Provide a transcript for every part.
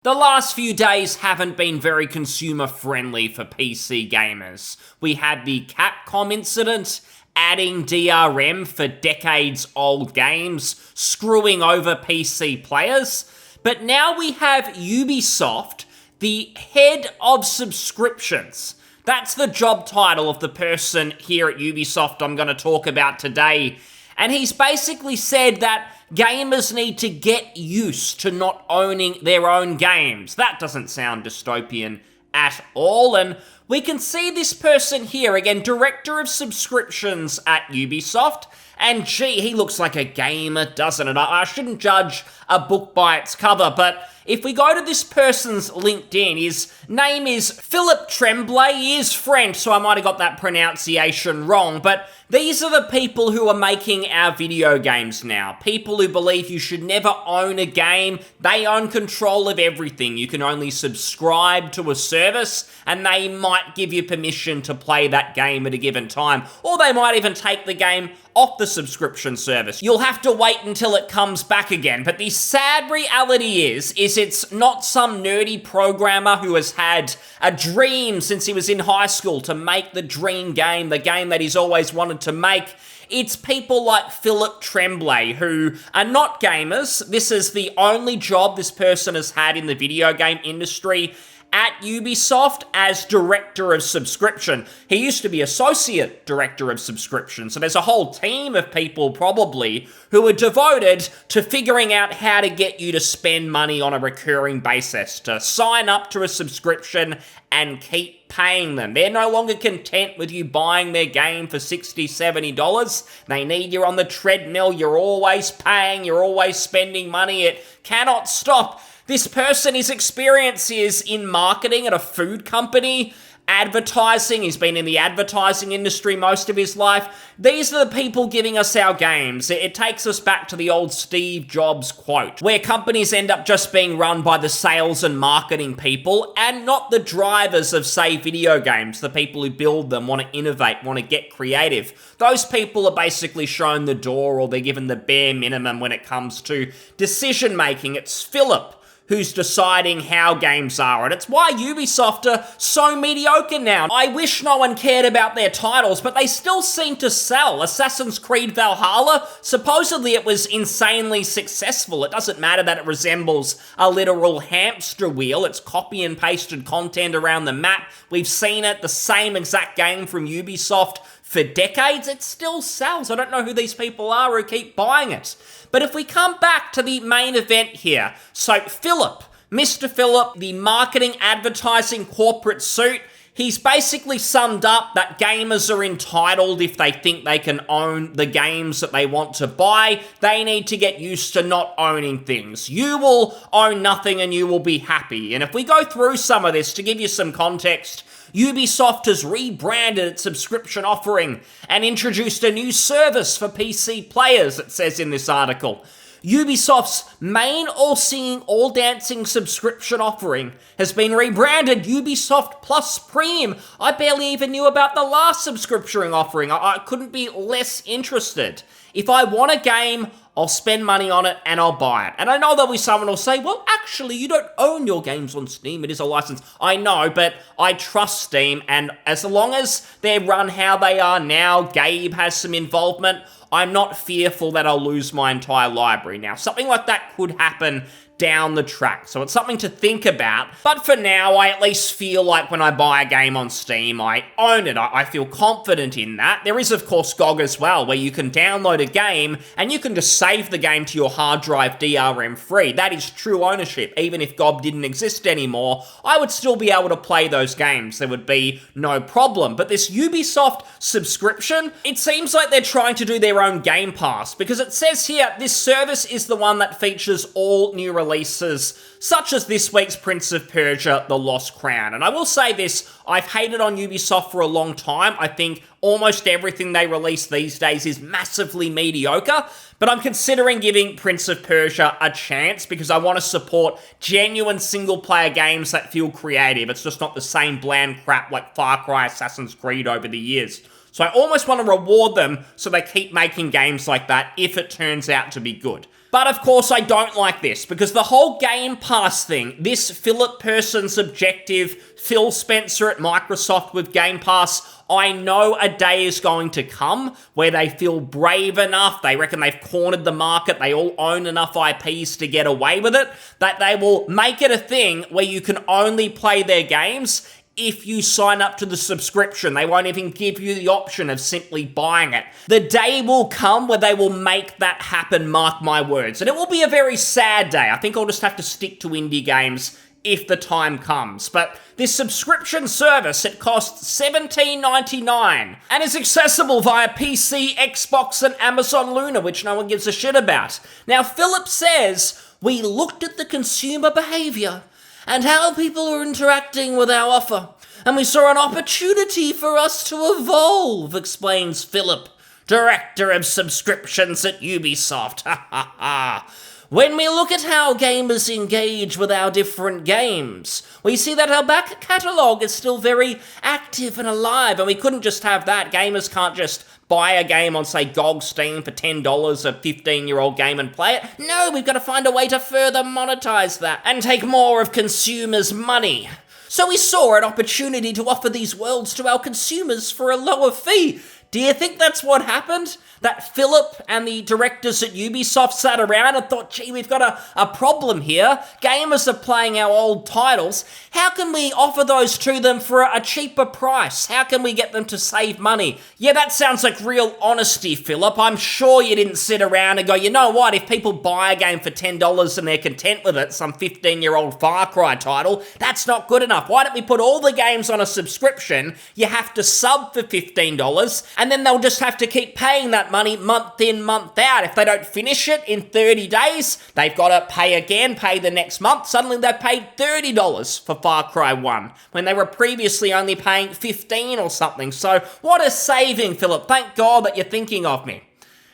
The last few days haven't been very consumer-friendly for PC gamers. We had the Capcom incident, adding DRM for decades-old games, screwing over PC players. But now we have Ubisoft, the head of subscriptions. That's the job title of the person here at Ubisoft I'm going to talk about today. And he's basically said that gamers need to get used to not owning their own games. That doesn't sound dystopian at all. And we can see this person here, again, director of subscriptions at Ubisoft. And gee, he looks like a gamer, doesn't it? I shouldn't judge a book by its cover, but if we go to this person's LinkedIn, his name is Philip Tremblay. He is French, so I might have got that pronunciation wrong, but these are the people who are making our video games now. People who believe you should never own a game. They own control of everything. You can only subscribe to a service, and they might give you permission to play that game at a given time, or they might even take the game off the subscription service. You'll have to wait until it comes back again, but the sad reality is it's not some nerdy programmer who has had a dream since he was in high school to make the dream game, the game that he's always wanted to make. It's people like Philip Tremblay who are not gamers. This is the only job this person has had in the video game industry at Ubisoft as director of subscription. He used to be associate director of subscription, so there's a whole team of people probably who are devoted to figuring out how to get you to spend money on a recurring basis, to sign up to a subscription and keep paying them. They're no longer content with you buying their game for $60, $70. They need you on the treadmill. You're always paying, you're always spending money. It cannot stop. This person, his experience is in marketing at a food company, advertising. He's been in the advertising industry most of his life. These are the people giving us our games. It takes us back to the old Steve Jobs quote, where companies end up just being run by the sales and marketing people and not the drivers of, say, video games. The people who build them, want to innovate, want to get creative. Those people are basically shown the door, or they're given the bare minimum when it comes to decision making. It's Philip who's deciding how games are, and it's why Ubisoft are so mediocre now. I wish no one cared about their titles, but they still seem to sell. Assassin's Creed Valhalla, supposedly it was insanely successful. It doesn't matter that it resembles a literal hamster wheel. It's copy and pasted content around the map. We've seen it, the same exact game from Ubisoft for decades. It still sells. I don't know who these people are who keep buying it. But if we come back to the main event here, so Philip, Mr. Philip, the marketing, advertising, corporate suit, he's basically summed up that gamers are entitled if they think they can own the games that they want to buy. They need to get used to not owning things. You will own nothing and you will be happy. And if we go through some of this to give you some context, Ubisoft has rebranded its subscription offering and introduced a new service for PC players, it says in this article. Ubisoft's main all-singing, all-dancing subscription offering has been rebranded Ubisoft Plus Premium. I barely even knew about the last subscription offering. I couldn't be less interested. If I want a game, I'll spend money on it and I'll buy it. And I know there'll be someone who'll say, well, actually, you don't own your games on Steam. It is a license. I know, but I trust Steam. And as long as they're run how they are now, Gabe has some involvement, I'm not fearful that I'll lose my entire library. Now, something like that could happen down the track, so it's something to think about. But for now, I at least feel like when I buy a game on Steam, I own it. I feel confident in that. There is, of course, GOG as well, where you can download a game and you can just save the game to your hard drive DRM free. That is true ownership. Even if GOG didn't exist anymore, I would still be able to play those games. There would be no problem. But this Ubisoft subscription, it seems like they're trying to do their own Game Pass, because it says here, this service is the one that features all new releases, such as this week's Prince of Persia: The Lost Crown. And I will say this, I've hated on Ubisoft for a long time. I think almost everything they release these days is massively mediocre, but I'm considering giving Prince of Persia a chance because I want to support genuine single-player games that feel creative. It's just not the same bland crap like Far Cry, Assassin's Creed over the years. So I almost want to reward them so they keep making games like that if it turns out to be good. But of course I don't like this, because the whole Game Pass thing, this Philip person's objective, Phil Spencer at Microsoft with Game Pass, I know a day is going to come where they feel brave enough, they reckon they've cornered the market, they all own enough IPs to get away with it, that they will make it a thing where you can only play their games if you sign up to the subscription. They won't even give you the option of simply buying it. The day will come where they will make that happen, mark my words. And it will be a very sad day. I think I'll just have to stick to indie games if the time comes. But this subscription service, it costs $17.99 and is accessible via PC, Xbox, and Amazon Luna, which no one gives a shit about. Now, Philip says, we looked at the consumer behavior and how people are interacting with our offer, and we saw an opportunity for us to evolve, explains Philip, Director of Subscriptions at Ubisoft. Ha ha ha. When we look at how gamers engage with our different games, we see that our back catalogue is still very active and alive, and we couldn't just have that. Gamers can't just buy a game on, say, GOG Steam for $10, a 15-year-old game, and play it. No, we've got to find a way to further monetize that and take more of consumers' money. So we saw an opportunity to offer these worlds to our consumers for a lower fee. Do you think that's what happened? That Philip and the directors at Ubisoft sat around and thought, gee, we've got a problem here. Gamers are playing our old titles. How can we offer those to them for a cheaper price? How can we get them to save money? Yeah, that sounds like real honesty, Philip. I'm sure you didn't sit around and go, you know what, if people buy a game for $10 and they're content with it, some 15-year-old Far Cry title, that's not good enough. Why don't we put all the games on a subscription? You have to sub for $15, and then they'll just have to keep paying that money month in, month out. If they don't finish it in 30 days, they've got to pay again, pay the next month. Suddenly they've paid $30 for Far Cry 1, when they were previously only paying $15 or something. So what a saving, Philip. Thank God that you're thinking of me.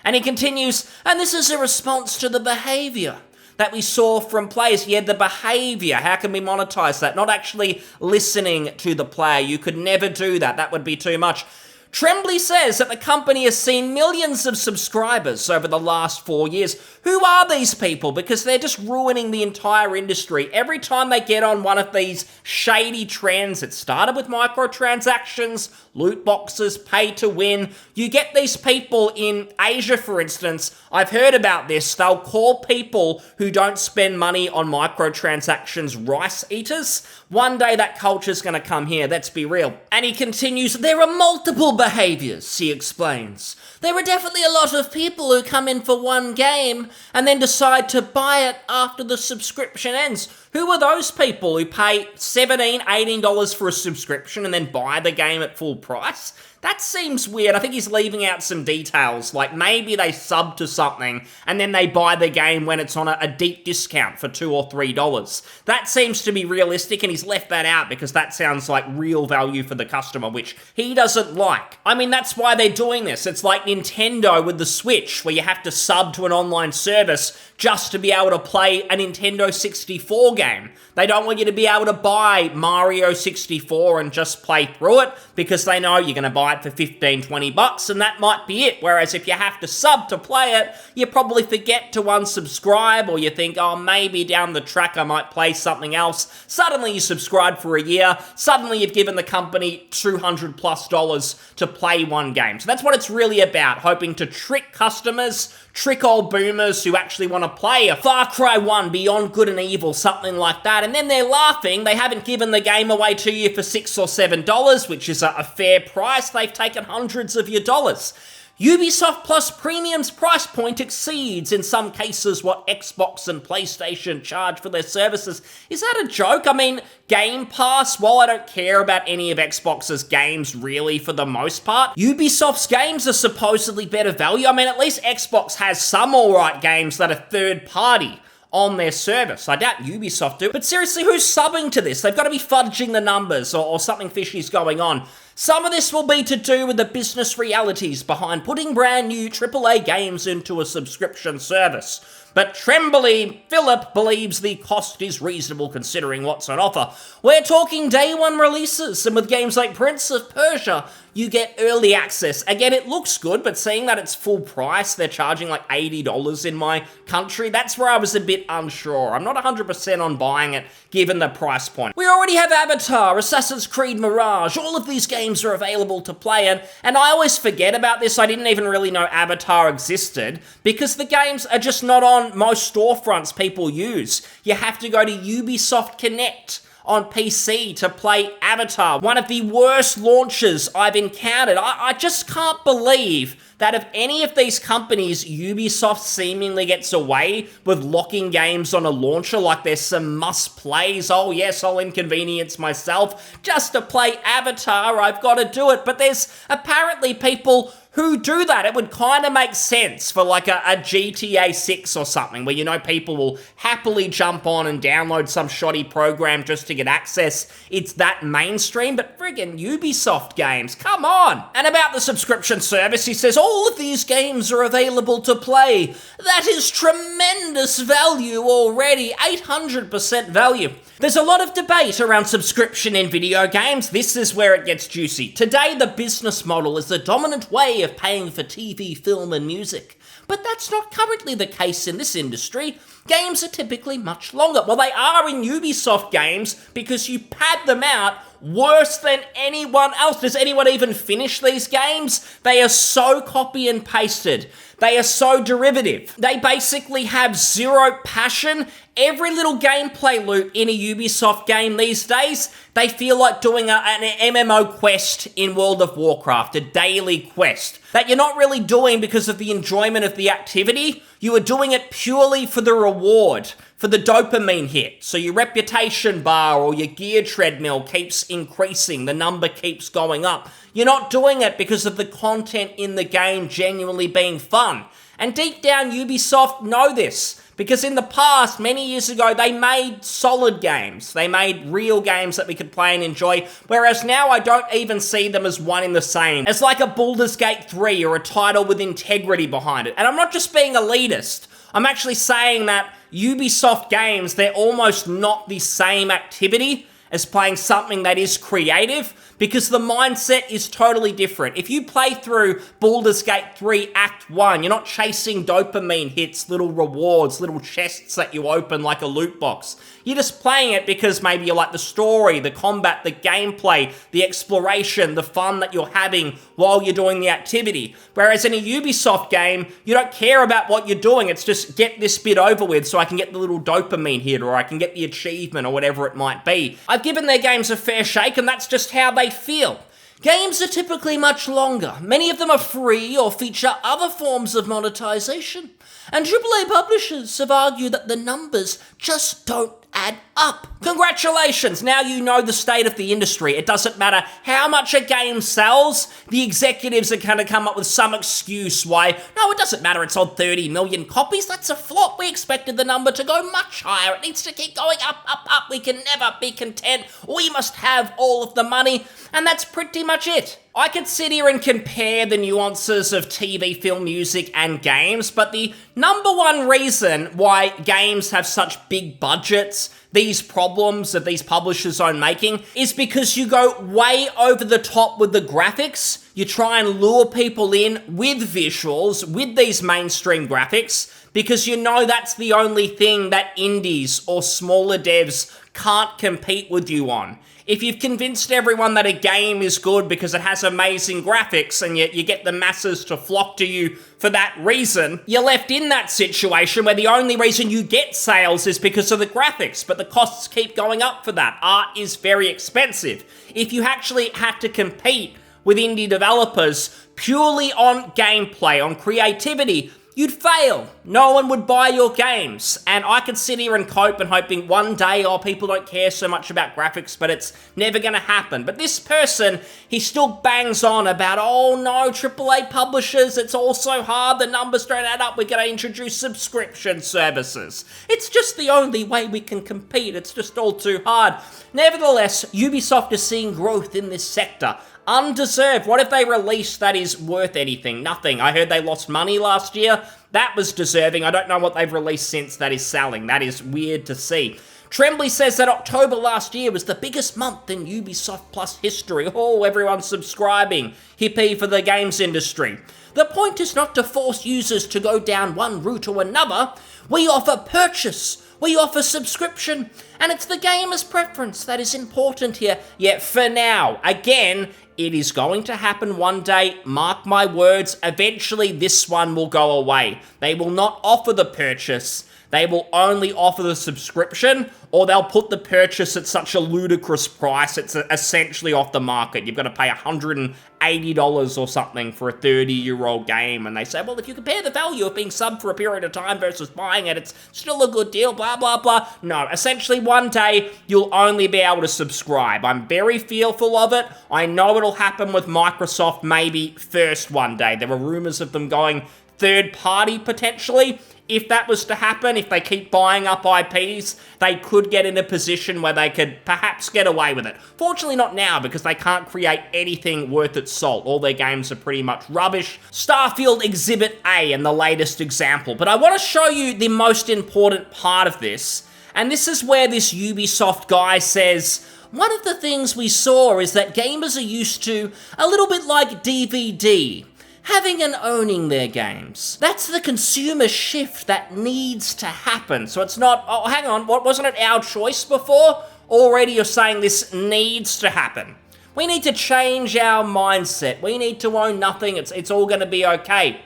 And he continues, and this is a response to the behavior that we saw from players. Yeah, the behavior. How can we monetize that? Not actually listening to the player. You could never do that. That would be too much. Tremblay says that the company has seen millions of subscribers over the last 4 years. Who are these people? Because they're just ruining the entire industry. Every time they get on one of these shady trends, it started with microtransactions, loot boxes, pay to win. You get these people in Asia, for instance. I've heard about this. They'll call people who don't spend money on microtransactions rice eaters. One day that culture's going to come here, let's be real. And he continues, there are multiple behaviors, he explains. There are definitely a lot of people who come in for one game and then decide to buy it after the subscription ends. Who are those people who pay $17, $18 for a subscription and then buy the game at full price? That seems weird. I think he's leaving out some details, like maybe they sub to something and then they buy the game when it's on a deep discount for $2 or $3. That seems to be realistic, and he's left that out because that sounds like real value for the customer, which he doesn't like. I mean, that's why they're doing this. It's like Nintendo with the Switch, where you have to sub to an online service just to be able to play a Nintendo 64 game. They don't want you to be able to buy Mario 64 and just play through it, because they know you're going to buy it for $15-20 and that might be it. Whereas if you have to sub to play it, you probably forget to unsubscribe, or you think, oh, maybe down the track I might play something else. Suddenly you subscribe for a year, suddenly you've given the company $200+ to play one game. So that's what it's really about, hoping to trick customers, trick old boomers who actually want to play a Far Cry 1 Beyond Good and Evil, something like that, and then they're laughing. They haven't given the game away to you for $6 or $7, which is a fair price. They've taken hundreds of your dollars. Ubisoft Plus Premium's price point exceeds, in some cases, what Xbox and PlayStation charge for their services. Is that a joke? I mean, Game Pass, while I don't care about any of Xbox's games really for the most part, Ubisoft's games are supposedly better value. I mean, at least Xbox has some alright games that are third party on their service. I doubt Ubisoft do. But seriously, who's subbing to this? They've got to be fudging the numbers, or something fishy's going on. Some of this will be to do with the business realities behind putting brand new AAA games into a subscription service. But Trembly Philip believes the cost is reasonable considering what's on offer. We're talking day one releases, and with games like Prince of Persia, you get early access. Again, it looks good, but seeing that it's full price, they're charging like $80 in my country, that's where I was a bit unsure. I'm not 100% on buying it, given the price point. We already have Avatar, Assassin's Creed Mirage, all of these games are available to play, and I always forget about this. I didn't even really know Avatar existed, because the games are just not on most storefronts people use. You have to go to Ubisoft Connect on PC to play Avatar, one of the worst launches I've encountered. I just can't believe that of any of these companies, Ubisoft seemingly gets away with locking games on a launcher like there's some must-plays. Oh yes, I'll inconvenience myself just to play Avatar, I've got to do it. But there's apparently people who do that. It would kind of make sense for like a GTA 6 or something, where you know people will happily jump on and download some shoddy program just to get access. It's that mainstream, but friggin' Ubisoft games, come on! And about the subscription service, he says, all of these games are available to play. That is tremendous value already, 800% value. There's a lot of debate around subscription in video games. This is where it gets juicy. Today, the business model is the dominant way of paying for TV, film, and music. But that's not currently the case in this industry. Games are typically much longer. Well, they are in Ubisoft games because you pad them out worse than anyone else. Does anyone even finish these games? They are so copy and pasted. They are so derivative. They basically have zero passion. Every little gameplay loop in a Ubisoft game these days, they feel like doing an MMO quest in World of Warcraft, a daily quest, that you're not really doing because of the enjoyment of the activity. You are doing it purely for the reward, for the dopamine hit. So your reputation bar or your gear treadmill keeps increasing, the number keeps going up. You're not doing it because of the content in the game genuinely being fun. And deep down, Ubisoft know this, because in the past, many years ago, they made solid games. They made real games that we could play and enjoy, whereas now I don't even see them as one in the same. It's like a Baldur's Gate 3 or a title with integrity behind it. And I'm not just being elitist. I'm actually saying that Ubisoft games, they're almost not the same activity as playing something that is creative, because the mindset is totally different. If you play through Baldur's Gate 3 Act 1, you're not chasing dopamine hits, little rewards, little chests that you open like a loot box. You're just playing it because maybe you like the story, the combat, the gameplay, the exploration, the fun that you're having while you're doing the activity. Whereas in a Ubisoft game, you don't care about what you're doing. It's just get this bit over with so I can get the little dopamine hit, or I can get the achievement, or whatever it might be. I've given their games a fair shake, and that's just how they feel. Games are typically much longer. Many of them are free or feature other forms of monetization. And AAA publishers have argued that the numbers just don't add up. Congratulations, now you know the state of the industry. It doesn't matter how much a game sells, the executives are going to come up with some excuse why, no, it doesn't matter, it's sold 30 million copies, that's a flop. We expected the number to go much higher. It needs to keep going up, up, up. We can never be content. We must have all of the money. And that's pretty much it. I could sit here and compare the nuances of TV, film, music, and games, but the number one reason why games have such big budgets, these problems that these publishers are making, is because you go way over the top with the graphics. You try and lure people in with visuals, with these mainstream graphics, because you know that's the only thing that indies or smaller devs can't compete with you on. If you've convinced everyone that a game is good because it has amazing graphics and you get the masses to flock to you for that reason, you're left in that situation where the only reason you get sales is because of the graphics, but the costs keep going up for that. Art is very expensive. If you actually had to compete with indie developers purely on gameplay, on creativity, you'd fail. No one would buy your games. And I could sit here and cope and hoping one day, oh, people don't care so much about graphics, but it's never gonna happen. But this person, he still bangs on about, oh no, AAA publishers, it's all so hard, the numbers don't add up, we're gonna introduce subscription services. It's just the only way we can compete, it's just all too hard. Nevertheless, Ubisoft is seeing growth in this sector. Undeserved. What if they release that is worth anything? Nothing. I heard they lost money last year. That was deserving. I don't know what they've released since that is selling. That is weird to see. Tremblay says that October last year was the biggest month in Ubisoft Plus history. Oh, everyone's subscribing. Hippie for the games industry. The point is not to force users to go down one route or another. We offer purchase. We offer subscription. And it's the gamer's preference that is important here. Yet for now, again, it is going to happen one day. Mark my words. Eventually, this one will go away. They will not offer the purchase. They will only offer the subscription, or they'll put the purchase at such a ludicrous price, it's essentially off the market. You've got to pay $180 or something for a 30-year-old game, and they say, well, if you compare the value of being subbed for a period of time versus buying it, it's still a good deal, blah, blah, blah. No, essentially one day, you'll only be able to subscribe. I'm very fearful of it. I know it'll happen with Microsoft maybe first one day. There were rumors of them going third party potentially. If that was to happen, if they keep buying up IPs, they could get in a position where they could perhaps get away with it. Fortunately not now, because they can't create anything worth its salt. All their games are pretty much rubbish. Starfield Exhibit A and the latest example. But I want to show you the most important part of this. And this is where this Ubisoft guy says, one of the things we saw is that gamers are used to a little bit like DVD. Having and owning their games. That's the consumer shift that needs to happen. So it's not, oh, hang on, what wasn't it our choice before? Already you're saying this needs to happen. We need to change our mindset. We need to own nothing. It's all going to be okay.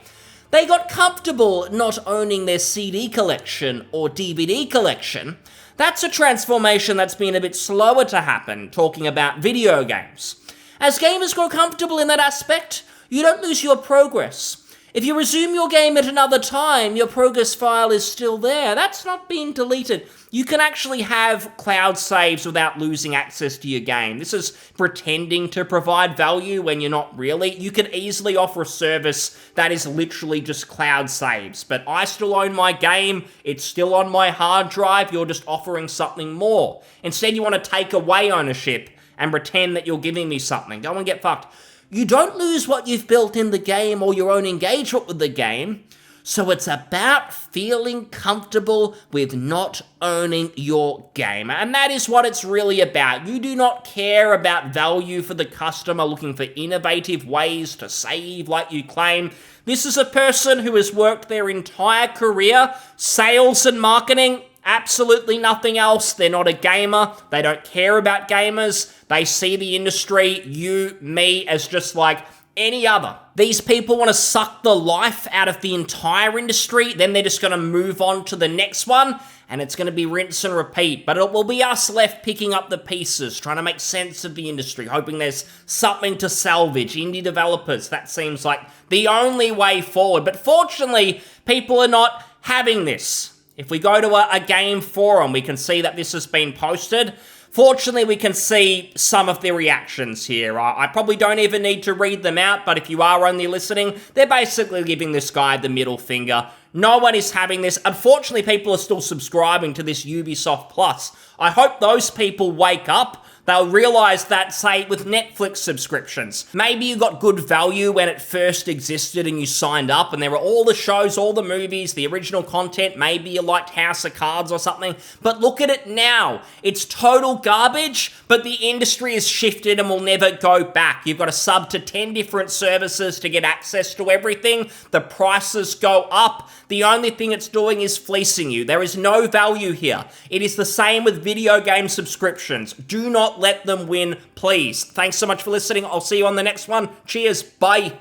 They got comfortable not owning their CD collection or DVD collection. That's a transformation that's been a bit slower to happen, talking about video games. As gamers grow comfortable in that aspect, you don't lose your progress. If you resume your game at another time, your progress file is still there. That's not being deleted. You can actually have cloud saves without losing access to your game. This is pretending to provide value when you're not really. You could easily offer a service that is literally just cloud saves. But I still own my game. It's still on my hard drive. You're just offering something more. Instead, you want to take away ownership and pretend that you're giving me something. Go and get fucked. You don't lose what you've built in the game or your own engagement with the game, so it's about feeling comfortable with not owning your game. And that is what it's really about. You do not care about value for the customer looking for innovative ways to save like you claim. This is a person who has worked their entire career, sales and marketing, absolutely nothing else. They're not a gamer. They don't care about gamers. They see the industry, you, me, as just like any other. These people want to suck the life out of the entire industry, then they're just going to move on to the next one, and it's going to be rinse and repeat. But it will be us left picking up the pieces, trying to make sense of the industry, hoping there's something to salvage. Indie developers, that seems like the only way forward. But fortunately, people are not having this. If we go to a game forum, we can see that this has been posted. Fortunately, we can see some of the reactions here. I probably don't even need to read them out, but if you are only listening, they're basically giving this guy the middle finger. No one is having this. Unfortunately, people are still subscribing to this Ubisoft Plus. I hope those people wake up. They'll realize that, say, with Netflix subscriptions. Maybe you got good value when it first existed and you signed up and there were all the shows, all the movies, the original content. Maybe you liked House of Cards or something. But look at it now. It's total garbage, but the industry has shifted and will never go back. You've got to sub to 10 different services to get access to everything. The prices go up. The only thing it's doing is fleecing you. There is no value here. It is the same with video game subscriptions. Do not let them win, please. Thanks so much for listening. I'll see you on the next one. Cheers. Bye.